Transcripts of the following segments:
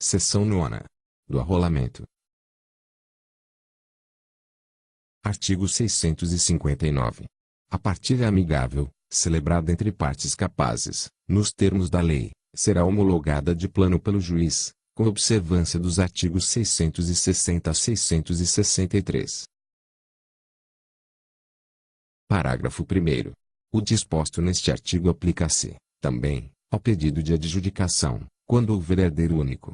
Seção 9ª. Do arrolamento. Artigo 659. A partilha amigável, celebrada entre partes capazes, nos termos da lei, será homologada de plano pelo juiz, com observância dos artigos 660 a 663. Parágrafo 1º. O disposto neste artigo aplica-se, também, ao pedido de adjudicação, quando houver herdeiro único.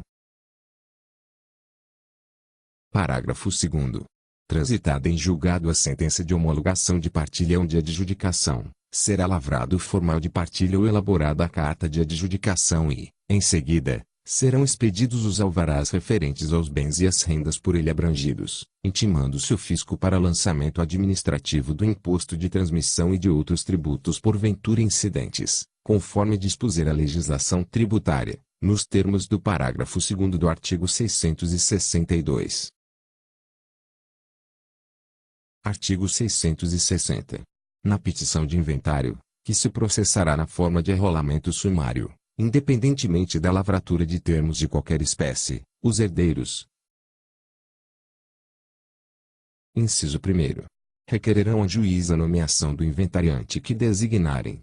Parágrafo 2º. Transitada em julgado a sentença de homologação de partilha ou de adjudicação, será lavrado o formal de partilha ou elaborada a carta de adjudicação e, em seguida, serão expedidos os alvarás referentes aos bens e às rendas por ele abrangidos, intimando-se o fisco para lançamento administrativo do imposto de transmissão e de outros tributos porventura incidentes, conforme dispuser a legislação tributária, nos termos do parágrafo 2º do artigo 662. Artigo 660. Na petição de inventário, que se processará na forma de arrolamento sumário, independentemente da lavratura de termos de qualquer espécie, os herdeiros. Inciso 1º. Requererão a juiz a nomeação do inventariante que designarem.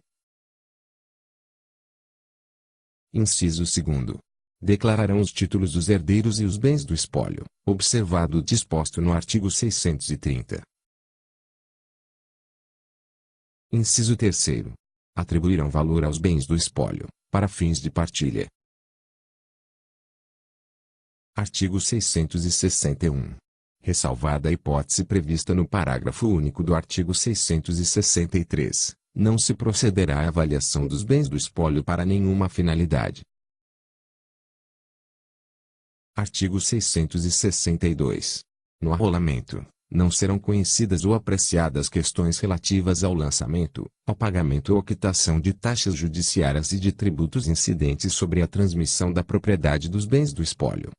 Inciso 2º. Declararão os títulos dos herdeiros e os bens do espólio, observado o disposto no artigo 630. Inciso 3º. Atribuirão valor aos bens do espólio, para fins de partilha. Artigo 661. Ressalvada a hipótese prevista no parágrafo único do artigo 663, não se procederá à avaliação dos bens do espólio para nenhuma finalidade. Artigo 662. No arrolamento, não serão conhecidas ou apreciadas questões relativas ao lançamento, ao pagamento ou quitação de taxas judiciárias e de tributos incidentes sobre a transmissão da propriedade dos bens do espólio.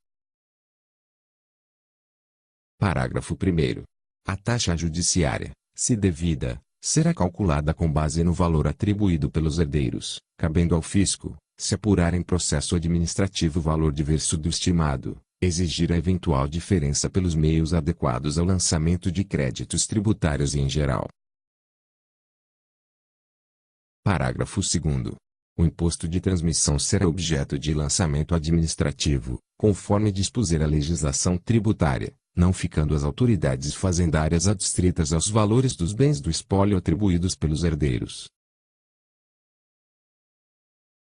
Parágrafo 1º. A taxa judiciária, se devida, será calculada com base no valor atribuído pelos herdeiros, cabendo ao fisco, se apurar em processo administrativo o valor diverso do estimado, exigir a eventual diferença pelos meios adequados ao lançamento de créditos tributários e em geral. Parágrafo 2º. O imposto de transmissão será objeto de lançamento administrativo, conforme dispuser a legislação tributária, não ficando as autoridades fazendárias adstritas aos valores dos bens do espólio atribuídos pelos herdeiros.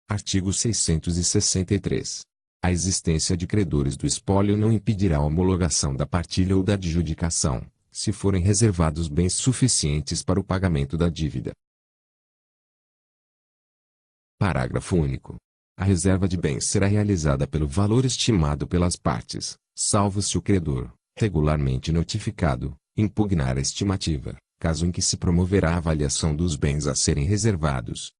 Artigo 663. A existência de credores do espólio não impedirá a homologação da partilha ou da adjudicação, se forem reservados bens suficientes para o pagamento da dívida. Parágrafo único. A reserva de bens será realizada pelo valor estimado pelas partes, salvo se o credor, regularmente notificado, impugnar a estimativa, caso em que se promoverá a avaliação dos bens a serem reservados.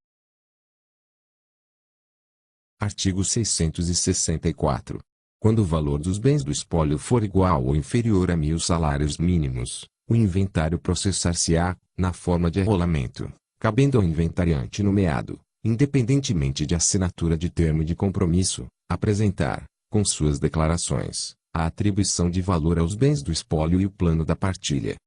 Artigo 664. Quando o valor dos bens do espólio for igual ou inferior a 1.000 salários mínimos, o inventário processar-se-á, na forma de arrolamento, cabendo ao inventariante nomeado, independentemente de assinatura de termo de compromisso, apresentar, com suas declarações, a atribuição de valor aos bens do espólio e o plano da partilha.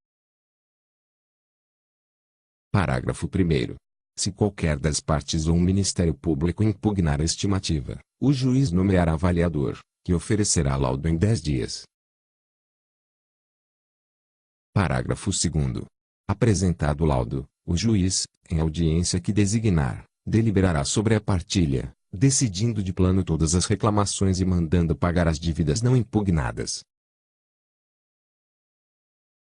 Parágrafo 1º. Se qualquer das partes ou um Ministério Público impugnar a estimativa, o juiz nomeará avaliador, que oferecerá laudo em 10 dias. Parágrafo 2º. Apresentado o laudo, o juiz, em audiência que designar, deliberará sobre a partilha, decidindo de plano todas as reclamações e mandando pagar as dívidas não impugnadas.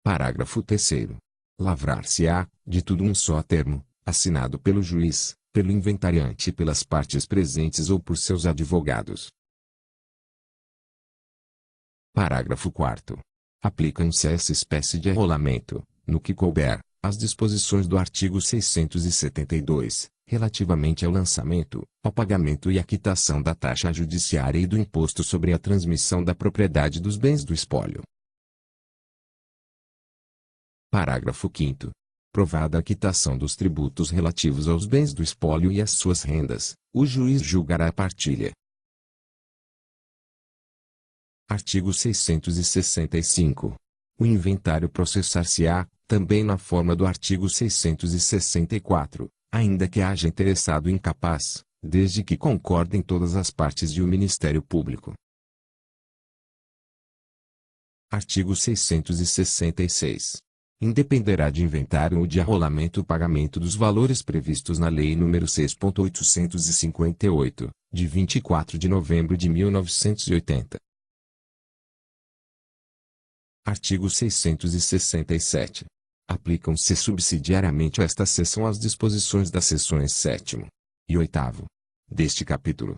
Parágrafo 3º. Lavrar-se-á, de tudo um só termo, assinado pelo juiz, pelo inventariante e pelas partes presentes ou por seus advogados. Parágrafo 4º. Aplicam-se a essa espécie de arrolamento, no que couber, as disposições do artigo 672, relativamente ao lançamento, ao pagamento e à quitação da taxa judiciária e do imposto sobre a transmissão da propriedade dos bens do espólio. Parágrafo 5º. Provada a quitação dos tributos relativos aos bens do espólio e às suas rendas, o juiz julgará a partilha. Artigo 665. O inventário processar-se-á, também na forma do artigo 664, ainda que haja interessado incapaz, desde que concordem todas as partes e o Ministério Público. Artigo 666. Independerá de inventário ou de arrolamento o pagamento dos valores previstos na Lei nº 6.858, de 24 de novembro de 1980. Artigo 667. Aplicam-se subsidiariamente a esta seção as disposições das seções 7º e 8º deste capítulo.